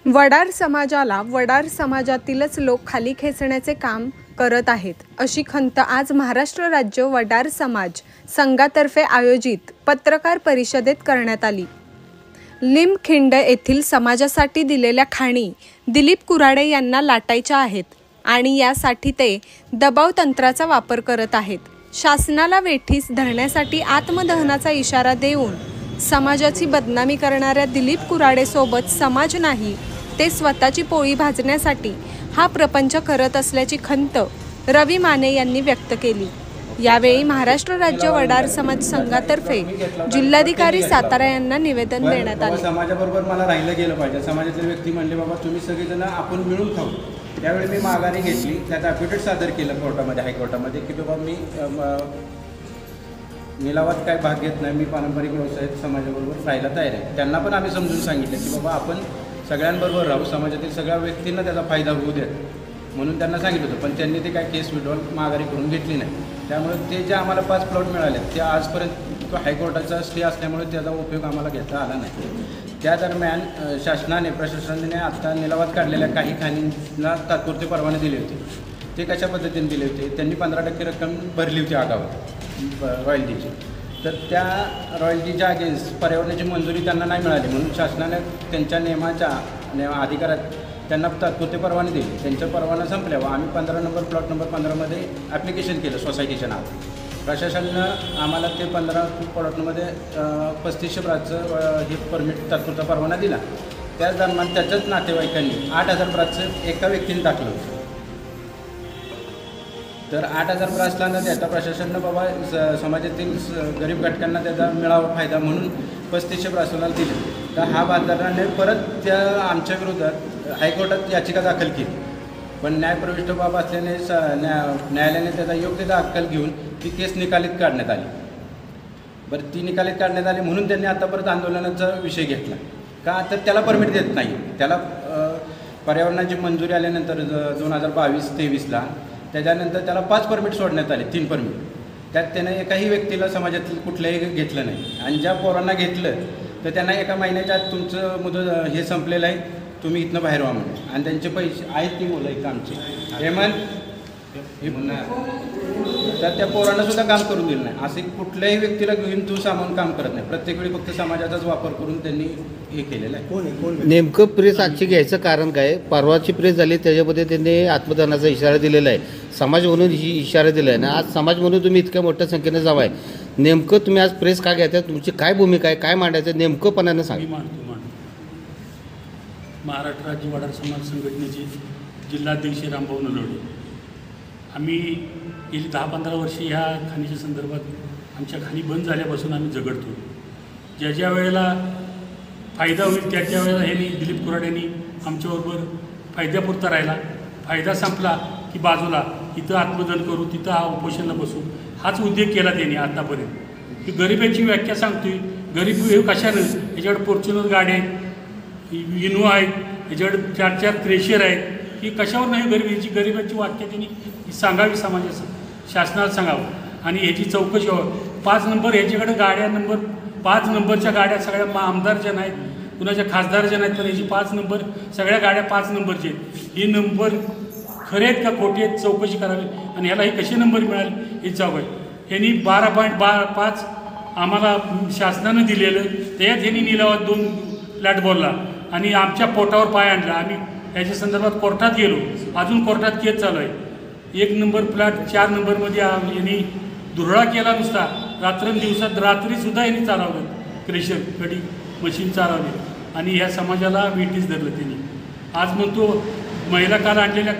वडार समाजाला वडार समाजातीलच लोक खाली खेचण्याचे काम करत आहेत, अशी खंत आज महाराष्ट्र राज्य वडार समाज संघातर्फे आयोजित पत्रकार परिषदेत करण्यात आली। लिमखिंड येथील समाजासाठी दिलेल्या खाणी दिलीप कुऱ्हाडे यांना लाटायच्या आहेत आणि यासाठी ते दबाव तंत्राचा वापर करत आहेत। शासनाला वेठीस धरण्यासाठी आत्मदहनाचा इशारा देऊन समाजाची बदनामी करणाऱ्या दिलीप कुऱ्हाडे सोबत समाज नाही, ते स्वतःची पोळी भाजण्यासाठी हा प्रपंच करत असल्याची खंत रवी माने यांनी व्यक्त केली। यावेळी महाराष्ट्र राज्य वडार समाज संघातर्फे जिल्हाधिकारी सातारा यांना निवेदन देण्यात आले। समाजाबरोबर मला राहिलं गेलं पाहिजे। समाजातील व्यक्ती म्हणले, बाबा तुम्ही सगळेजण आपण मिळून खाऊ। त्यावेळी मी माघारी घेतली, त्यात ॲफिडेविट सादर केलं कोर्टामध्ये, हायकोर्टामध्ये, की बाबा मी निलावात काय भाग घेत नाही, मी पारंपरिक व्यवसायात समाजाबरोबर राहायला तयार आहे। त्यांना पण आम्ही समजून सांगितलं की बाबा आपण सगळ्यांबरोबर राहू, समाजातील सगळ्या व्यक्तींना त्याचा फायदा होऊ द्या म्हणून त्यांना सांगितलं होतं। पण त्यांनी ते काय केस विड्रॉल माघारी करून घेतली नाही। त्यामुळे ते जे आम्हाला 5 प्लॉट मिळाले ते आजपर्यंत हायकोर्टाचा स्टे असल्यामुळे त्याचा उपयोग आम्हाला घेता आला नाही। त्या दरम्यान शासनाने, प्रशासनाने आता निलावात काढलेल्या काही खाणींना तात्पुरते परवाने दिले होते। ते कशा पद्धतीने दिले होते? त्यांनी 15% रक्कम भरली होती आगावर रॉयल्टीची, तर त्या रॉयल्टीच्या अगेन्स्ट पर्यावरणाची मंजुरी त्यांना नाही मिळाली म्हणून शासनाने त्यांच्या नियमाच्या अधिकारात त्यांना तात्पुरते परवाने दिले। त्यांच्या परवाना संपल्यावर आम्ही 15 नंबर प्लॉट नंबर 15मध्ये ॲप्लिकेशन केलं सोसायटीच्या नावावर। प्रशासनानं आम्हाला ते 15 प्लॉटमध्ये 3500 ब्राचं हे परमिट तात्पुरता परवाना दिला। त्याच दरम्यान त्याच्याच नातेवाईकांनी 8000 ब्राचं एका व्यक्तीने टाकलं होतं। तर 8000 ब्रास न देता प्रशासनानं बाबा समाजातील गरीब घटकांना त्याचा मिळावा फायदा म्हणून 3500 ब्रासला दिले। तर हा बाजाराने परत त्या आमच्या विरोधात हायकोर्टात याचिका दाखल केली, पण न्यायप्रविष्ट बाब असल्याने न्यायालयाने त्याचा योग्य दाखल घेऊन ती केस निकालित काढण्यात आली। बरं, ती निकालित काढण्यात आली म्हणून त्यांनी आता परत आंदोलनाचा विषय घेतला का, तर त्याला परमिट देत नाही। त्याला पर्यावरणाची मंजुरी आल्यानंतर 2022-23ला त्याच्यानंतर त्याला 5 परमिट सोडण्यात आले, 3 परमिट। त्यात त्यानं एकाही व्यक्तीला समाजातील कुठल्याही घेतलं नाही। आणि ज्या पोरांना घेतलं तर त्यांना एका महिन्याच्या आत तुमचं मुदत हे संपलेलं आहे, तुम्ही इथनं बाहेर व्हा म्हणून। आणि त्यांचे पैसे आहेत ती मुलं इथं आमची हेमंत तर त्या पोरांना सुद्धा काम करून दिलं नाही। असे कुठल्याही व्यक्तीला घेऊन तू सामावून काम करत नाही, प्रत्येक वेळी फक्त समाजाचाच वापर करून त्यांनी हे केलेलं आहे। नेमकं प्रेस आजची घ्यायचं कारण काय? परवाची प्रेस झाली त्याच्यामध्ये त्यांनी आत्मदानाचा इशारा दिलेला आहे, समाज म्हणून ही इशारा दिला आहे ना। आज समाज म्हणून तुम्ही इतक्या मोठ्या संख्येने जावाय, नेमकं तुम्ही आज प्रेस का घ्यायचं? तुमची काय भूमिका आहे, काय मांडायचं नेमकंपणानं सांगा। महाराष्ट्र राज्य वडार समाज संघटनेचे जिल्हाध्यक्ष रामभाऊ नलवडे, आम्ही गेली 10-15 वर्षे ह्या खाणीच्या संदर्भात आमच्या खाणी बंद झाल्यापासून आम्ही झगडतो। ज्या ज्या वेळेला फायदा होईल त्या त्या वेळेला ह्यांनी दिलीप कुऱ्हाडेंनी आमच्याबरोबर फायद्यापुरता राहिला, फायदा संपला की बाजूला इथं आत्मदहन करू, तिथं हा उपोषणला बसू, हाच उद्योग केला त्यांनी आतापर्यंत। की गरिबांची व्याख्या सांगतोय, गरीब हे कशानं? याच्याकडे फॉर्च्युनर गाडी आहेत, इनोवा आहेत, याच्याकडे 4-4 क्रेशर आहेत, ही कशावर नाही गरिबीची गरिबांची वाक्य त्यांनी सांगावी, समाजाचं शासनाला सांगावं आणि ह्याची चौकशी व्हावं। 5 नंबर ह्याच्याकडे गाड्या, नंबर 5 नंबरच्या गाड्या सगळ्या आमदारच्या नाहीत, कुणाच्या खासदारच्या नाहीत, पण ह्याची 5 नंबर सगळ्या गाड्या 5 नंबरचे आहेत। हे नंबर खरे आहेत का खोटे आहेत चौकशी करावी आणि ह्याला हे कसे नंबर मिळाले हे जावं आहे। ह्यांनी 12.5 आम्हाला शासनानं दिलेलं, त्यात ह्यांनी निलावात 2 फ्लॅट बोलला आणि आमच्या पोटावर पाय आणला। आम्ही याच्या संदर्भात कोर्टात गेलो, अजून कोर्टात केस चालू आहे। 1 नंबर फ्लॅट 4 नंबरमध्ये यांनी धुरळा केला नुसता, रात्रंदिवसात रात्रीसुद्धा यांनी चालवलं, क्रेशर कडी मशीन चालवली आणि ह्या समाजाला वेठीस धरलं त्यांनी। आज म्हणतो महिला काल आणलेल्या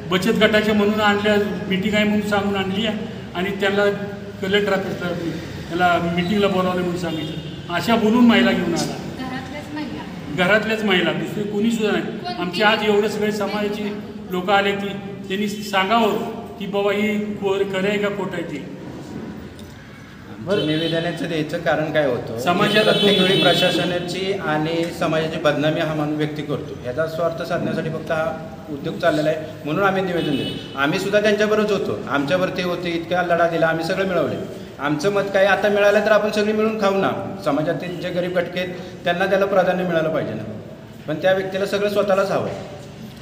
बचत गटाच्या म्हणून आणल्या, मीटिंग आहे म्हणून सांगून आणली आहे आणि त्याला कलेक्टर त्याला मिटिंगला बोलावलं म्हणून सांगितलं। अशा बोलून महिला घेऊन आला, घरातल्याच महिला, दुसरे कोणीसुद्धा नाही। आमची आज एवढे सगळे समाजाची लोक आले की त्यांनी सांगावं की बाबा ही खरं आहे का खोटं आहे ते। निवेदनाचं द्यायचं कारण काय होतं? समाजाला प्रत्येक वेळी प्रशासनाची आणि समाजाची बदनामी हा म्हणून व्यक्ती करतो, याचा स्वार्थ साधण्यासाठी फक्त हा उद्योग चाललेला आहे म्हणून आम्ही निवेदन दिलं। आम्ही सुद्धा त्यांच्याबरोबर होतो, आमच्यावर ते होते, इतका लढा दिला, आम्ही सगळं मिळवले। आमचं मत काय, आता मिळालं तर आपण सगळी मिळून खाऊ ना, समाजातील जे गरीब घटके आहेत त्यांना त्याला प्राधान्य मिळालं पाहिजे ना। पण त्या व्यक्तीला सगळं स्वतःलाच हवं आहे.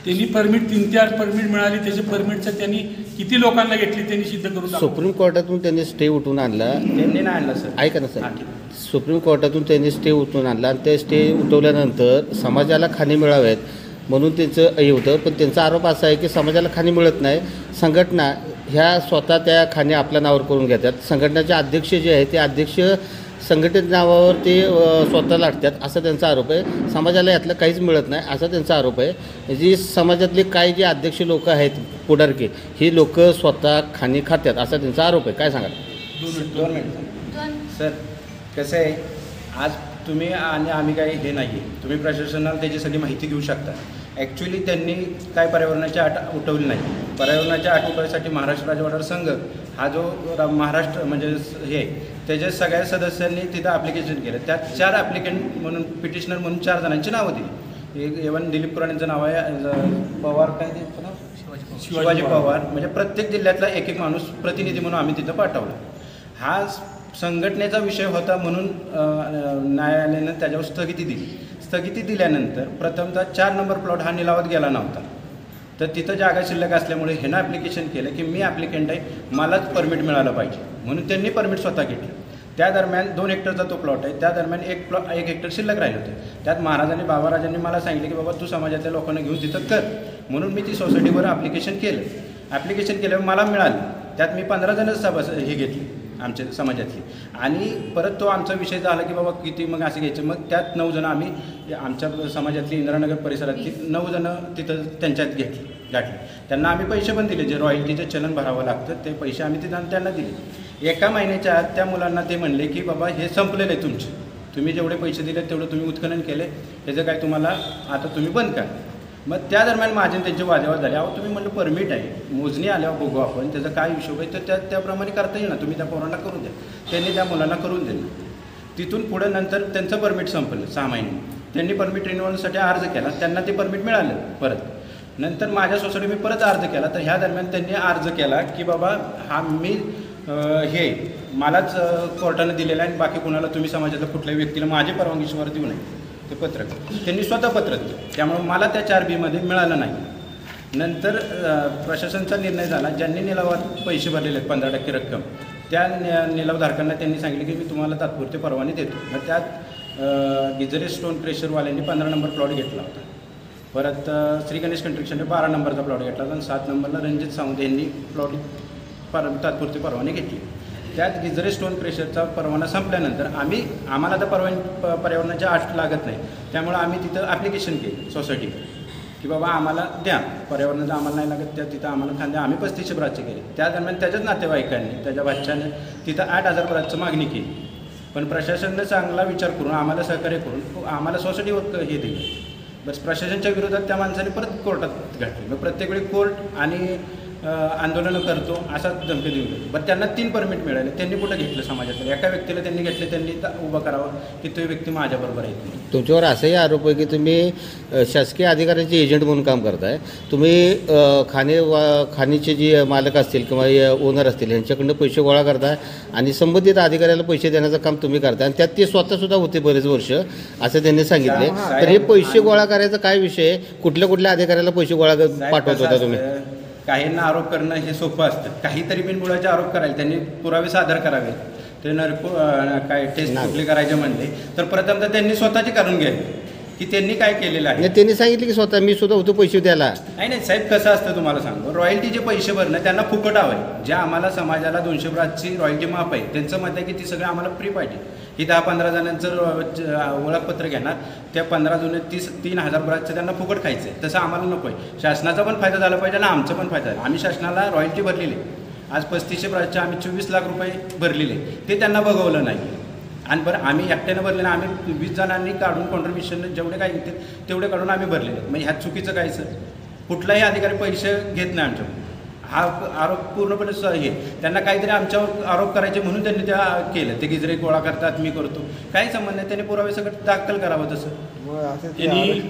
त्यांनी परमिट 3-4 परमिट मिळाली, त्याच्या परमिटचं त्यांनी किती लोकांना घेतली त्यांनी सिद्ध करून दाखवलं. सुप्रीम कोर्टातून त्यांनी स्टे उठवून आणला. त्यांनी नाही आणलं सर. ऐका ना सर, हां, ठीक. सुप्रीम कोर्टातून त्यांनी स्टे उठवून आणला आणि ते स्टे उठवल्यानंतर समाजाला खाणी मिळाव्यात म्हणून त्यांचं हे होतं. पण त्यांचा आरोप असा आहे की समाजाला खाणी मिळत नाही, संघटना ह्या स्वतः त्या खाणी आपल्या नावावर करून घेतात. संघटनेचे अध्यक्ष जे आहेत ते अध्यक्ष संघटनेच्या नावावर ते स्वतः लाटतात असा त्यांचा आरोप आहे. समाजाला यातलं काहीच मिळत नाही असा त्यांचा आरोप आहे. जी समाजातले काही जे अध्यक्ष लोक आहेत पुढारके, ही लोक स्वतः खाणी खात्यात असा त्यांचा आरोप आहे. काय सांगाल? 2 मिनिट सर. कसं आहे, आज तुम्ही आणि आम्ही काही हे नाही आहे, तुम्ही प्रशासनाला त्याची सगळी माहिती घेऊ शकता. ॲक्च्युली त्यांनी काय पर्यावरणाची अट उठवली नाही. पर्यावरणाच्या अट उठवण्यासाठी महाराष्ट्र राज्य वडार संघ हा जो महाराष्ट्र म्हणजे हे त्याच्या सगळ्या सदस्यांनी तिथं ॲप्लिकेशन केलं. त्यात 4 ॲप्लिकंट म्हणून पिटिशनर म्हणून 4 जणांची नावं दिली. एक एवन दिलीप कुराणेंचं नाव आहे, पवार काय ते नाव शिवाजी पवार. म्हणजे प्रत्येक जिल्ह्यातला एक एक माणूस प्रतिनिधी म्हणून आम्ही तिथं पाठवला. हा संघटनेचा विषय होता म्हणून न्यायालयानं त्याच्यावर स्थगिती दिली. स्थगिती दिल्यानंतर प्रथमतः 4 नंबर प्लॉट हा निलावात गेला नव्हता. तर तिथं जागा शिल्लक असल्यामुळे ह्यानं ॲप्लिकेशन केलं की मी ॲप्लिकंट आहे, मलाच परमिट मिळालं पाहिजे म्हणून त्यांनी परमिट स्वतः घेतलं. त्या दरम्यान 2 हेक्टरचा तो प्लॉट आहे. त्या दरम्यान 1 हेक्टर शिल्लक राहिले होते. त्यात महाराजांनी बाबाराजांनी मला सांगितलं की बाबा तू समाजातल्या लोकांना घेऊन तिथं कर, म्हणून मी ती सोसायटीवर ॲप्लिकेशन केलं. ॲप्लिकेशन केल्यावर मला मिळालं. त्यात मी 15 जणच हे घेतली आमच्या समाजातली. आणि परत तो आमचा विषय झाला की बाबा किती मग असं घ्यायचं. मग त्यात 9 जणं आम्ही आमच्या समाजातली इंदिरानगर परिसरातली 9 जणं तिथं त्यांच्यात गाठली. त्यांना आम्ही पैसे पण दिले, जे रॉयल्टीचं चलन भरावं लागतं ते पैसे आम्ही तिथं त्यांना दिले. 1 महिन्याच्या आत त्या मुलांना ते म्हणले की बाबा हे संपलेलं आहे तुमचे, तुम्ही जेवढे पैसे दिले तेवढं तुम्ही उत्खनन केले, ह्याचं काय तुम्हाला आता तुम्ही बंद करा. मग त्या दरम्यान माझे त्यांचे वादविवाद झाले. अहो तुम्ही म्हटलं परमिट आहे, मोजणी आल्यावर बघू आपण त्याचा काय हिशोब आहे, तर त्याप्रमाणे करता येईल ना, तुम्ही त्या पोरांना करून द्या. त्यांनी त्या मुलांना करून दिलं. तिथून पुढं नंतर त्यांचं परमिट संपलं 6 महिने. त्यांनी परमिट रिन्युअलसाठी अर्ज केला, त्यांना ते परमिट मिळालं परत. नंतर माझ्या सोसायटी मी परत अर्ज केला. तर ह्या दरम्यान त्यांनी अर्ज केला की बाबा हा मी हे मलाच कोर्टानं दिलेलं आहे आणि बाकी कुणाला तुम्ही समाजातल्या कुठल्याही व्यक्तीला माझी परवानगीशिवाय देऊ नये. ते पत्रक त्यांनी स्वतः पत्र दिलं, त्यामुळे मला त्या 4B मिळालं नाही. नंतर प्रशासनाचा निर्णय झाला, ज्यांनी निलावात पैसे भरलेले आहेत 15% रक्कम, त्या निलावधारकांना त्यांनी सांगितलं की मी तुम्हाला तात्पुरते परवाने देतो. मग त्यात गिजरे स्टोन क्रेशरवाल्यांनी 15 नंबर प्लॉट घेतला होता. परत श्री गणेश कन्स्ट्रक्शनने 12 नंबरचा प्लॉट घेतला होता आणि 7 नंबरला रणजित सावंत यांनी प्लॉट तात्पुरते परवाने घेतले. त्यात गिजरे स्टोन क्रेशरचा परवाना संपल्यानंतर आम्हाला आता पर्यावरणाची अट लागत नाही, त्यामुळे आम्ही तिथं ॲप्लिकेशन केली सोसायटीवर की बाबा आम्हाला द्या, पर्यावरणाचं आम्हाला नाही लागत त्या तिथं आम्हाला खांद्या. आम्ही 3500 ब्राचे केले. त्या दरम्यान त्याच्याच नातेवाईकांनी त्याच्या बाच्याने तिथं 8000 ब्राचं मागणी केली. पण प्रशासनानं चांगला विचार करून आम्हाला सहकार्य करून आम्हाला सोसायटीवर हे दिलं. बस प्रशासनाच्या विरोधात त्या माणसाने परत कोर्टात घातली. मग प्रत्येक वेळी कोर्ट आणि आंदोलनं करतो असा धमकी देऊ. बरं त्यांना 3 परमिट मिळाले. त्यांनी कुठं घेतलं समाजातलं? एका व्यक्तीला त्यांनी घेतले, त्यांनी उभं करावं की तो व्यक्ती माझ्याबरोबर येत नाही. तुमच्यावर असाही आरोप आहे की तुम्ही शासकीय अधिकाऱ्यांचे एजंट म्हणून काम करताय. तुम्ही खाणीचे जे मालक असतील किंवा ओनर असतील यांच्याकडनं पैसे गोळा करताय आणि संबंधित अधिकाऱ्याला पैसे देण्याचं काम तुम्ही करताय आणि त्यात ते स्वतःसुद्धा होते बरेच वर्ष असं त्यांनी सांगितले. तर हे पैसे गोळा करायचा काय विषय? कुठल्या अधिकाऱ्याला पैसे गोळा पाठवत होता तुम्ही? काहींना आरोप करणं हे सोपं असतं. काहीतरी बिनबुडाचे आरोप करायला त्यांनी पुरावे सादर करावे. ते काय टेस्ट कुठले करायचे म्हणले तर प्रथमतः त्यांनी स्वतःचे करून घ्यावे की त्यांनी काय केलेलं आहे. त्यांनी सांगितले की स्वतः मी सुद्धा होतो पैसे द्यायला. नाही साहेब, कसं असतं तुम्हाला सांगतो, रॉयल्टीचे पैसे भरणं त्यांना फुकट हवं. ज्या आम्हाला समाजाला 200 ब्राची रॉयल्टी माफ आहे त्यांचं मत आहे की ती सगळं आम्हाला फ्री पाहिजे. ही 10-15 जणांचं ओळखपत्र घेणार, त्या 15 जण 3,000 ब्राचचं त्यांना फुकट खायचं आहे. तसं आम्हाला नको आहे. शासनाचा पण फायदा झाला पाहिजे आणि आमचा पण फायदा झाला. आम्ही शासनाला रॉयल्टी भरलेली आज 3500 ब्राचचे आम्ही 24 लाख रुपये भरलेले, ते त्यांना बघवलं नाही. आणि बरं आम्ही एकट्यानं भरलेलं, आम्ही 20 जणांनी काढून कॉन्ट्रीब्युशन जेवढे काय घेतील तेवढे काढून आम्ही भरलेले. मग ह्यात चुकीचं काय सर? कुठलाही अधिकारी पैसे घेत नाही आमच्याकडून. हा आरोप पूर्णपणे हे त्यांना काहीतरी आमच्यावर आरोप करायचे म्हणून त्यांनी त्या केलं. ते गिजरे गोळा करतात, मी करतो, काही संबंध नाही. त्यांनी पुरावे सगळं दाखल करावं. तसं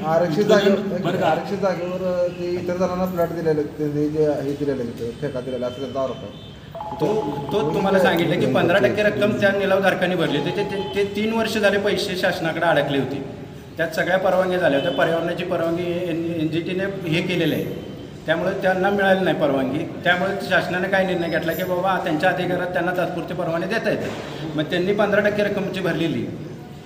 आरक्षित जागेवर ते इतर जणांना फ्लॅट दिलेले, जे हे दिलेलं ठेका दिलेला असं त्यांचा आरोप आहे. तो तुम्हाला सांगितलं की 15% रक्कम त्या निलावधारकांनी भरली. ते 3 वर्ष झाले पैसे शासनाकडे अडकले होते. त्यात सगळ्या परवानग्या झाल्या होत्या. पर्यावरणाची परवानगी NGTने हे केलेलं आहे, त्यामुळे त्यांना मिळाली नाही परवानगी. त्यामुळे शासनाने काय निर्णय घेतला की बाबा त्यांच्या अधिकारात त्यांना तात्पुरते परवाने देता येतात. मग त्यांनी 15% रक्कमची भरलेली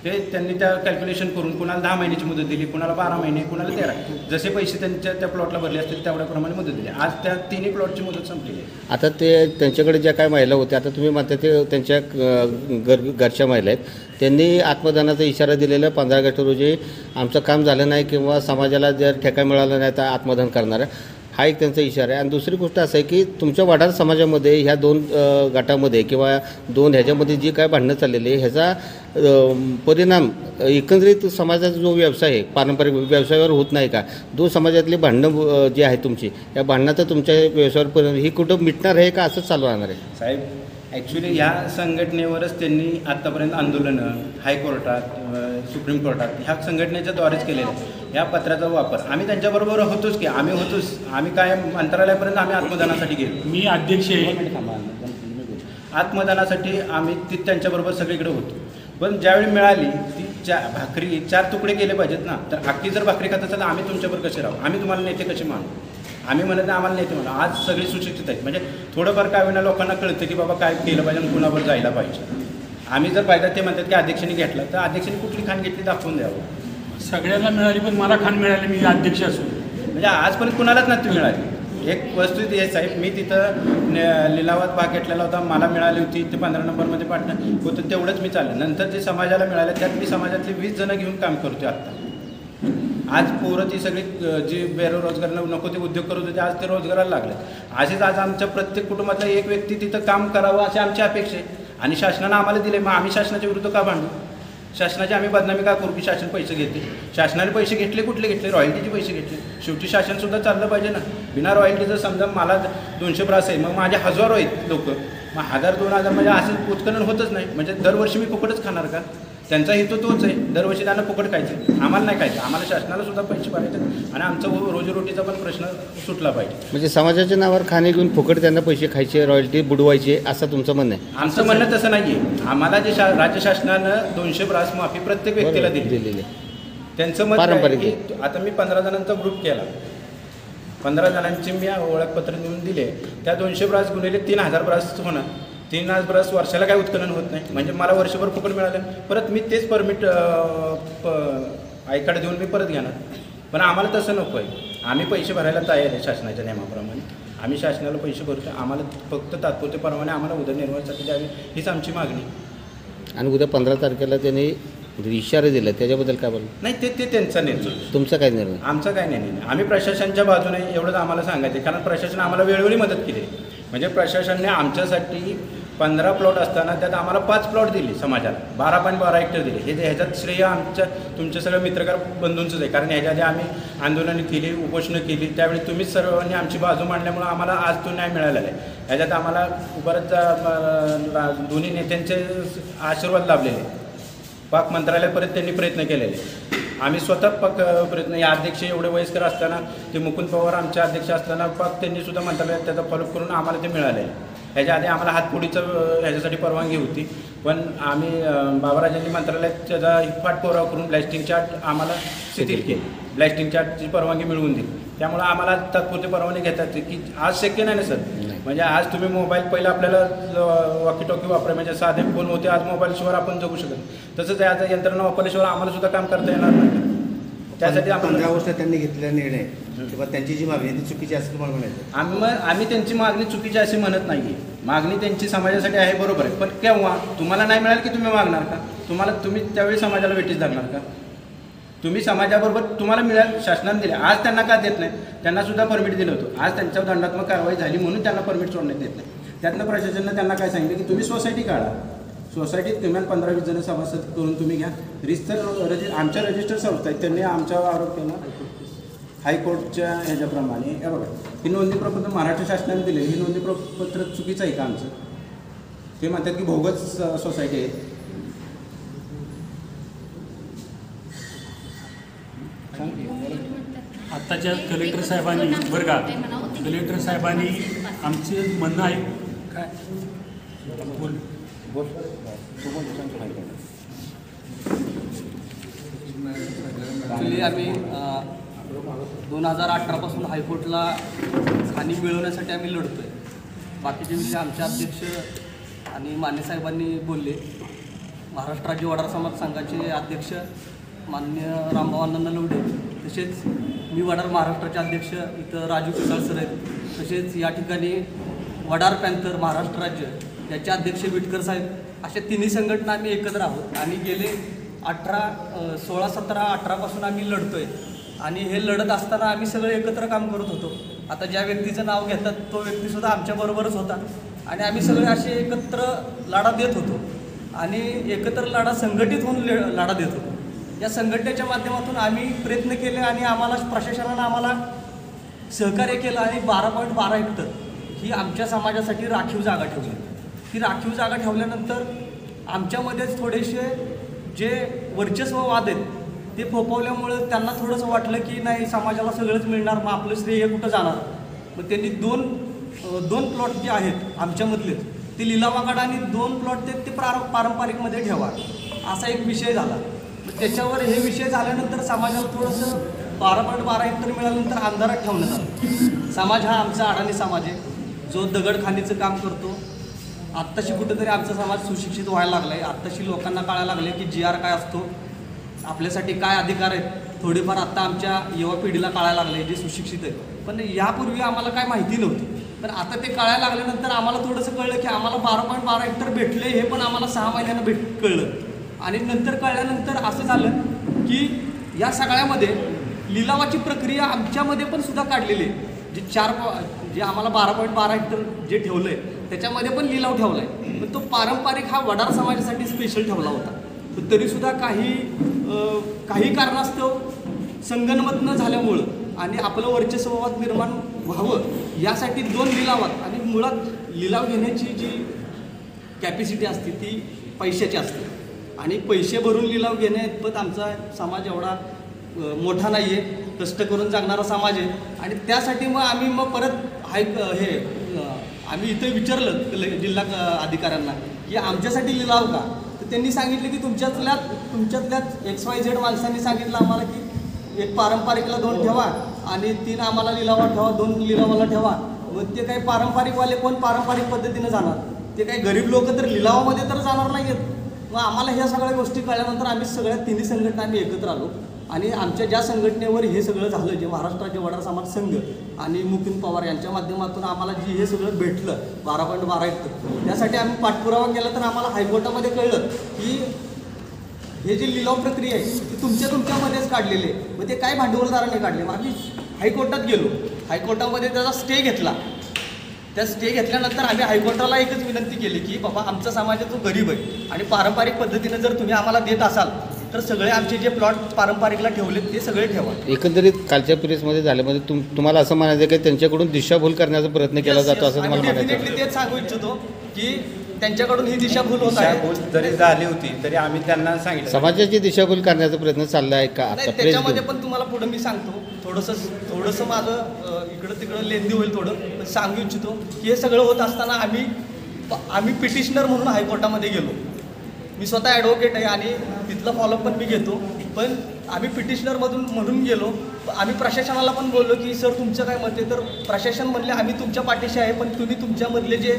ते त्यांनी त्या कॅल्क्युलेशन करून कुणाला 10 महिन्याची मुदत दिली, कुणाला 12 महिने, कुणाला 13. जसे पैसे त्यांच्या त्या प्लॉटला भरले असतील तेवढ्याप्रमाणे मुदत दिली. आज त्या तिन्ही प्लॉटची मुदत संपलेली आहे. आता ते त्यांच्याकडे ज्या काय महिला होत्या, आता तुम्ही म्हणता ते त्यांच्या घरच्या महिला आहेत, त्यांनी आत्मदानाचा इशारा दिलेला 15 ऑगस्ट रोजी आमचं काम झालं नाही किंवा समाजाला जर ठेका मिळाला नाही तर आत्मदान करणार आहे, हा एक त्यांचा इशारा आहे. आणि दुसरी गोष्ट असं आहे की तुमच्या वडार समाजामध्ये ह्या 2 गटामध्ये किंवा 2 ह्याच्यामध्ये जी काय भांडणं चाललेली आहे ह्याचा परिणाम एकंदरीत समाजाचा जो व्यवसाय आहे पारंपरिक व्यवसायावर होत नाही का? 2 समाजातली भांडणं जी आहेत तुमची, या भांडणाचा तुमच्या व्यवसायावर परिणाम ही कुठं मिटणार आहे का असंच चालू राहणार आहे? साहेब, ॲक्च्युली ह्या संघटनेवरच त्यांनी आत्तापर्यंत आंदोलनं हायकोर्टात, सुप्रीम कोर्टात ह्या संघटनेच्या द्वारेच केलेलं आहे. ह्या पत्राचा वापर आम्ही त्यांच्याबरोबर होतोच की आम्ही काय मंत्रालयापर्यंत आम्ही आत्मदानासाठी गेलो. मी अध्यक्ष आहे. आत्मदानासाठी आम्ही त्यांच्याबरोबर सगळीकडे होतो. पण ज्यावेळी मिळाली ती भाकरी 4 तुकडे केले पाहिजेत ना. तर अख्खी जर भाकरी खात असेल तर आम्ही तुमच्याबरोबर कसे राहू? आम्ही तुम्हाला नेते कसे मानू? आम्ही म्हणत नाही आम्हाला नेते म्हणा. आज सगळी सुशिक्षित आहेत, म्हणजे थोडंफार काय होईना लोकांना कळतं की बाबा काय केलं पाहिजे आणि कुणावर जायला पाहिजे. आम्ही जर पाहिजे ते म्हणतात की अध्यक्षांनी घेतला तर अध्यक्षांनी कुठली खाण घेतली दाखवून द्यावं. सगळ्यांना मिळाली पण मला खाण मिळाली, मी अध्यक्ष असून. म्हणजे आजपर्यंत कुणालाच नाही मिळाली. एक वस्तू आहे साहेब, मी तिथं लिलावात भाग घेतलेला होता, मला मिळाली होती ते 15 नंबरमध्ये पाठणं होतं, तेवढंच मी चाललं. नंतर जे समाजाला मिळालं त्यात मी समाजातले 20 जणं घेऊन काम करतो आत्ता. आज पोरं ती सगळी जी बेरोजगार नको ते उद्योग करत होते आज ते रोजगाराला लागले. असेच आज आमच्या प्रत्येक कुटुंबातला एक व्यक्ती तिथं काम करावं अशी आमची अपेक्षा आहे. आणि शासनानं आम्हाला दिले, मग आम्ही शासनाच्या विरुद्ध का भांडू? शासनाची आम्ही बदनामी का करू की शासन पैसे घेते? शासनाने पैसे घेतले, कुठले घेतले? रॉयल्टीचे पैसे घेतले. शेवटी शासनसुद्धा चाललं पाहिजे ना. बिना रॉयल्टीचं समजा मला 200 ब्रास आहे, मग माझे हजारो आहेत लोक, मग 1000-2000 म्हणजे असं उत्खनन होतच नाही. म्हणजे दरवर्षी मी फुकटच खाणार का? त्यांचा हेतू तोच आहे, दरवर्षी त्यांना फुकट खायचं, आम्हाला नाही खायचं. आम्हाला शासनाला सुद्धा पैसे भरायचे आणि आमचा रोजीरोटीचा पण प्रश्न सुटला पाहिजे. म्हणजे समाजाच्या नावावर खाणे घेऊन फुकट त्यांना पैसे खायचे, रॉयल्टी बुडवायचे असं तुमचं म्हणणं आहे? आमचं म्हणणं तसं नाही आहे. आम्हाला जे राज्य शासनानं 200 ब्रास माफी प्रत्येक व्यक्तीला दिलेली आहे. त्यांचं मत आहे की आता मी 15 जणांचा ग्रुप केला, 15 जणांचे मी ओळखपत्र देऊन दिले, त्या 200 ब्रास गुणिले 3000 ब्रास होणार. 3000 ब्रास वर्षाला काय उत्खनन होत नाही, म्हणजे मला वर्षभर फुकट मिळालं. परत मी तेच परमिट आयकार्ड देऊन मी परत घेणार. पण आम्हाला तसं नको आहे. आम्ही पैसे भरायला तयार आहे शासनाच्या नियमाप्रमाणे. आम्ही शासनाला पैसे भरतो, आम्हाला फक्त तात्पुरते परवाने आम्हाला उदरनिर्वाहासाठी द्यावे हीच आमची मागणी. आणि उद्या 15 तारखेला त्यांनी इशारे दिले, त्याच्याबद्दल काय बोलू? नाही, ते त्यांचा निर्णय. तुमचा काय निर्णय? आमचा काय नाही. आम्ही प्रशासनाच्या बाजूने एवढंच आम्हाला सांगायचं, कारण प्रशासन आम्हाला वेळोवेळी मदत केली. म्हणजे प्रशासनाने आमच्यासाठी 15 प्लॉट असताना त्यात आम्हाला 5 प्लॉट दिले समाजाला, 12.12 हेक्टर दिले. ह्याच्यात श्रेय तुमच्या सगळ्या मित्रकार बंधूंचंच आहे. कारण ह्याच्या आधी आम्ही आंदोलनं केली, उपोषणं केली, त्यावेळी तुम्हीच सर्वांनी आमची बाजू मांडल्यामुळं आम्हाला आज तो न्याय मिळालेला आहे. ह्याच्यात आम्हाला बरंच दोन्ही नेत्यांचे आशीर्वाद लाभलेले. पाक मंत्रालयापर्यंत त्यांनी प्रयत्न केलेले. आम्ही स्वतः पाक प्रयत्न, या अध्यक्ष एवढे वयस्कर असताना, ते मुकुंद पवार आमचे अध्यक्ष असताना पाक त्यांनी सुद्धा मंत्रालयात त्याचा फॉलोअप करून आम्हाला ते मिळाले आहे. ह्याच्या आधी आम्हाला हातपुडीचं ह्याच्यासाठी परवानगी होती, पण आम्ही बाबाराजांनी मंत्रालयात त्याचा पाठपुरावा करून ब्लॅस्टिंग चार्ट आम्हाला शिथिल केली, ब्लॅस्टिंग चार्टची परवानगी मिळवून दिली. त्यामुळे आम्हाला तात्पुरते परवाने घेतात की आज शक्य नाही ना सर. म्हणजे आज तुम्ही मोबाईल पहिला आपल्याला वॉकी टॉकी वापरा, म्हणजे साधे फोन होते, आज मोबाईलशिवाय आपण जगू शकत. तसंच आज यंत्रणा वापरल्याशिवाय आम्हाला सुद्धा काम करता येणार नाही. त्यासाठी 15 वर्ष त्यांनी घेतलेला निर्णय किंवा त्यांची जी मागणी ती चुकीची असेल मला म्हणायचं. आम्ही त्यांची मागणी चुकीची अशी म्हणत नाही आहे. मागणी त्यांची समाजासाठी आहे, बरोबर आहे. पण केव्हा तुम्हाला नाही मिळाल की तुम्ही मागणार का? तुम्ही त्यावेळी समाजाला वेटीस धरणार का? तुम्ही समाजाबरोबर तुम्हाला मिळाल, शासनाने दिले, आज त्यांना का देत नाही? त्यांना सुद्धा परमिट दिलं होतं. आज त्यांच्यावर दंडात्मक कारवाई झाली म्हणून त्यांना परमिट सोडण्यात देत नाही. त्यातनं प्रशासनानं त्यांना काय सांगितलं की तुम्ही सोसायटी काढा, सोसायटीत किमान 15-20 जण सभासद करून तुम्ही घ्या. आमच्या रजिस्टर संस्था आहेत, त्यांनी आमच्यावर आरोप केला हायकोर्टच्या ह्याच्याप्रमाणे. हे बघा, ही नोंदणी प्रपत्र महाराष्ट्र शासनाने दिले, ही नोंदणी प्रपत्र चुकीचं आहे का आमचं? ते म्हणतात की भोगच सोसायटी आहे. आत्ताच्या कलेक्टर साहेबांनी बरं का, कलेक्टर साहेबांनी आमचे म्हणणं आहे काय बोल बोल ॲक्च्युली आम्ही 2018पासून हायकोर्टला खाणी मिळवण्यासाठी आम्ही लढतो आहे. बाकीचे विषय आमचे अध्यक्ष आणि माने साहेबांनी बोलले. महाराष्ट्र राज्य वडार समाज संघाचे अध्यक्ष माननीय रामभाऊ अण्णा नलवडे, तसेच मी वडार महाराष्ट्राचे अध्यक्ष इथं राजू पिसाळ सर आहेत. तसेच या ठिकाणी वडार पॅन्थर महाराष्ट्र राज्य याचे अध्यक्ष विटकर साहेब, अशा तिन्ही संघटना आम्ही एकत्र आहोत आणि गेले 16, 17, 18पासून आम्ही लढतो आहे. आणि हे लढत असताना आम्ही सगळे एकत्र काम करत होतो. आता ज्या व्यक्तीचं नाव घेतात तो व्यक्तीसुद्धा आमच्याबरोबरच होता आणि आम्ही सगळे असे एकत्र लढा देत होतो आणि एकत्र लढा संघटित होऊन लढा देत होतो. या संघटनेच्या माध्यमातून आम्ही प्रयत्न केले आणि आम्हाला प्रशासनानं आम्हाला सहकार्य केलं आणि 12.12 हेक्टर ही आमच्या समाजासाठी राखीव जागा ठेवली. ती राखीव जागा ठेवल्यानंतर आमच्यामध्येच थोडेसे जे वर्चस्व वाद आहेत ते फोफवल्यामुळं त्यांना थोडंसं वाटलं की नाही समाजाला सगळंच मिळणार, मग आपलं श्रेय कुठं जाणार. मग त्यांनी दोन प्लॉट जे आहेत आमच्यामधले ते लिलावाकाढा आणि 2 प्लॉट ते पारंपरिकमध्ये ठेवा असा एक विषय झाला. त्याच्यावर हे विषय झाल्यानंतर समाजाला थोडंसं 12.12 हेक्टर मिळाल्यानंतर अंधारात ठेवण्यात आलं. समाज हा आमचा अडाणी समाज आहे जो दगडखाणीचं काम करतो. आत्ताशी कुठेतरी आमचा समाज सुशिक्षित व्हायला लागला आहे. आत्ताशी लोकांना कळायला लागले की GR काय असतो, आपल्यासाठी काय अधिकार आहेत, थोडेफार आत्ता आमच्या युवा पिढीला कळायला लागले जे सुशिक्षित आहेत. पण यापूर्वी आम्हाला काय माहिती नव्हती. पण आता ते कळायला लागल्यानंतर आम्हाला थोडंसं कळलं की आम्हाला 12.12 हेक्टर भेटले हे पण आम्हाला 6 महिन्यानं कळलं. आणि नंतर कळल्यानंतर असं झालं की या सगळ्यामध्ये लिलावाची प्रक्रिया आमच्यामध्ये पण सुद्धा काढलेली आहे. जे आम्हाला 12.12 हेक्टर जे ठेवलं आहे त्याच्यामध्ये पण लिलाव ठेवला आहे. पण तो पारंपरिक हा वडार समाजासाठी स्पेशल ठेवला होता. पण तरीसुद्धा काही कारणास्तव संगनमत न झाल्यामुळं आणि आपलं वर्चस्ववाद निर्माण व्हावं यासाठी 2 लिलावात आणि मुळात लिलाव घेण्याची जी कॅपॅसिटी असते ती पैशाची असते आणि पैसे भरून लिलाव घेण्याइतपत आमचा समाज एवढा मोठा नाही आहे, कष्ट करून जगणारा समाज आहे. आणि त्यासाठी मग आम्ही परत आम्ही इथे विचारलं जिल्हा अधिकाऱ्यांना की आमच्यासाठी लिलाव का. तर त्यांनी सांगितलं की तुमच्यातल्याच XYZ माणसांनी सांगितलं आम्हाला की एक पारंपरिकला 2 ठेवा आणि 3 आम्हाला लिलावात ठेवा, 2 लिलावाला ठेवा. मग ते काही पारंपरिकवाले कोण पारंपरिक पद्धतीनं जाणार, ते काही गरीब लोक तर लिलावामध्ये तर जाणार नाही आहेत. मग आम्हाला ह्या सगळ्या गोष्टी कळल्यानंतर आम्ही सगळ्या तिन्ही संघटना आम्ही एकत्र आलो आणि आमच्या ज्या संघटनेवर हे सगळं झालं, जे महाराष्ट्र राज्य वडार समाज संघ आणि मुकुंद पवार यांच्या माध्यमातून आम्हाला हे सगळं भेटलं 12.12 हेक्टर, त्यासाठी आम्ही पाठपुरावा केला. तर आम्हाला हायकोर्टामध्ये कळलं की हे जे लिलाव प्रक्रिया आहे ती तुमच्यामध्येच काढलेली आहे. मग ते काय भांडवलदारांनी काढले. मग आम्ही हायकोर्टात गेलो, हायकोर्टामध्ये त्याचा स्टे घेतला. त्या स्टे घेतल्यानंतर आम्ही हायकोर्टाला एकच विनंती केली की बाबा आमचा समाज जो गरीब आहे आणि पारंपरिक पद्धतीनं जर तुम्ही आम्हाला देत असाल तर सगळे आमचे जे प्लॉट पारंपरिकला ठेवले ते सगळे ठेवा. एकंदरीत कालच्या प्रेसमध्ये झाल्यामध्ये तुम्हाला असं म्हणायचं की त्यांच्याकडून दिशाभूल करण्याचा प्रयत्न केला जातो असं तुम्हाला म्हणायचं. डेफिनेटली तेच सांगू इच्छितो की त्यांच्याकडून ही दिशाभूल होत आहे. दिशाभूल जरी झाली होती तरी आम्ही त्यांना सांगितलं समाजाची दिशाभूल करण्याचा प्रयत्न चालला आहे का. त्याच्यामध्ये पण तुम्हाला पुढं मी सांगतो थोडंसं माझं इकडं तिकडं लेंदी होईल थोडं, पण सांगू इच्छितो की हे सगळं होत असताना आम्ही पिटिशनर म्हणून हायकोर्टामध्ये गेलो. मी स्वतः ॲडव्होकेट आहे आणि तिथलं फॉलोअप पण मी घेतो. पण आम्ही पिटिशनरमधून गेलो. आम्ही प्रशासनाला पण बोललो की सर तुमचं काय मत आहे. तर प्रशासन म्हणले आम्ही तुमच्या पाठीशी आहे, पण तुम्ही तुमच्यामधले जे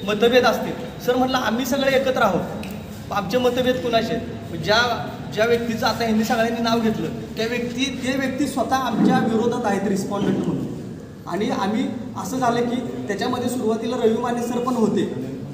मतभेद असतील. सर म्हटलं आम्ही सगळे एकत्र आहोत, आमचे मतभेद कुणाचे. ज्या व्यक्तीचं आता ह्यांनी सगळ्यांनी नाव घेतलं ते व्यक्ती स्वतः आमच्या विरोधात आहेत रिस्पॉन्डंट म्हणून. आणि आम्ही असं झालं की त्याच्यामध्ये सुरुवातीला रवी माने सर पण होते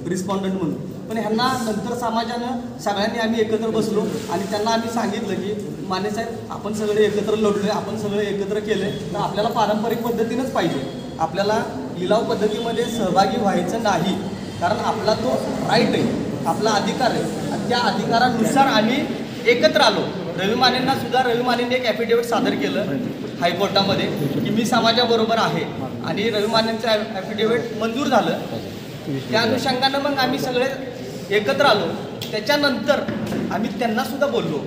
रिस्पॉन्डंट म्हणून. पण ह्यांना नंतर समाजानं सगळ्यांनी आम्ही एकत्र बसलो आणि त्यांना आम्ही सांगितलं की माने साहेब आपण सगळे एकत्र लढलोय, आपण सगळे एकत्र केले तर आपल्याला पारंपरिक पद्धतीनंच पाहिजे. आपल्याला लिलाव पद्धतीमध्ये सहभागी व्हायचं नाही, कारण आपला तो राईट आहे, आपला अधिकार आहे. आणि त्या अधिकारानुसार आम्ही एकत्र आलो. रवी मानेंनी एक ॲफिडेव्हिट सादर केलं हायकोर्टामध्ये की मी समाजाबरोबर आहे आणि रवी मानेंचं ॲफिडेव्हिट मंजूर झालं. त्या अनुषंगानं मग आम्ही सगळे एकत्र आलो. त्याच्यानंतर आम्ही त्यांनासुद्धा बोललो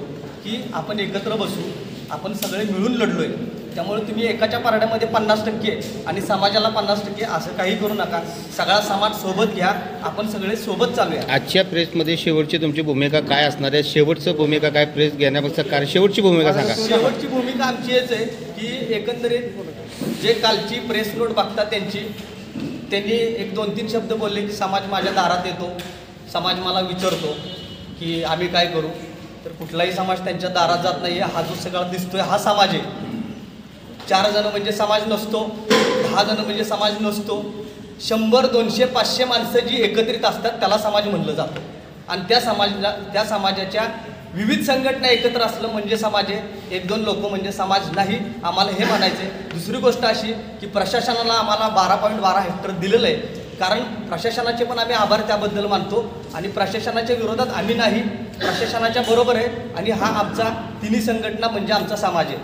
की आपण एकत्र बसू, आपण सगळे मिळून लढलोय. त्यामुळे तुम्ही एकाच्या पारड्यामध्ये 50% आणि समाजाला 50% असं काही करू नका. सगळा समाज सोबत घ्या, आपण सगळे सोबत चालूया. आजच्या प्रेसमध्ये शेवटची तुमची भूमिका काय असणार आहे? शेवटचं भूमिका काय प्रेस घेण्यापेक्षा काय शेवटची भूमिका सांगा. शेवटची भूमिका आमची हेच आहे की एकंदरीत जे कालची प्रेस नोट बघतात त्यांनी एक 2-3 शब्द बोलले की समाज माझ्या दारात येतो, समाज मला विचारतो की आम्ही काय करू. तर कुठलाही समाज त्यांच्या दारात जात नाही आहे. हा जो सगळा दिसतोय हा समाज आहे. 4 जण म्हणजे समाज नसतो, 10 जण म्हणजे समाज नसतो. 100, 200, 500 माणसं जी एकत्रित असतात त्याला समाज म्हणलं जातं. आणि त्या समाजाच्या विविध संघटना एकत्र असलं म्हणजे समाज आहे. 1-2 लोक म्हणजे समाज नाही, आम्हाला हे म्हणायचं आहे. दुसरी गोष्ट अशी की प्रशासनाला आम्हाला 12.12 हेक्टर दिलेलं आहे. कारण प्रशासनाचे पण आम्ही आभार त्याबद्दल मानतो आणि प्रशासनाच्या विरोधात आम्ही नाही, प्रशासनाच्या बरोबर आहे. आणि हा आमचा तिन्ही संघटना म्हणजे आमचा समाज आहे.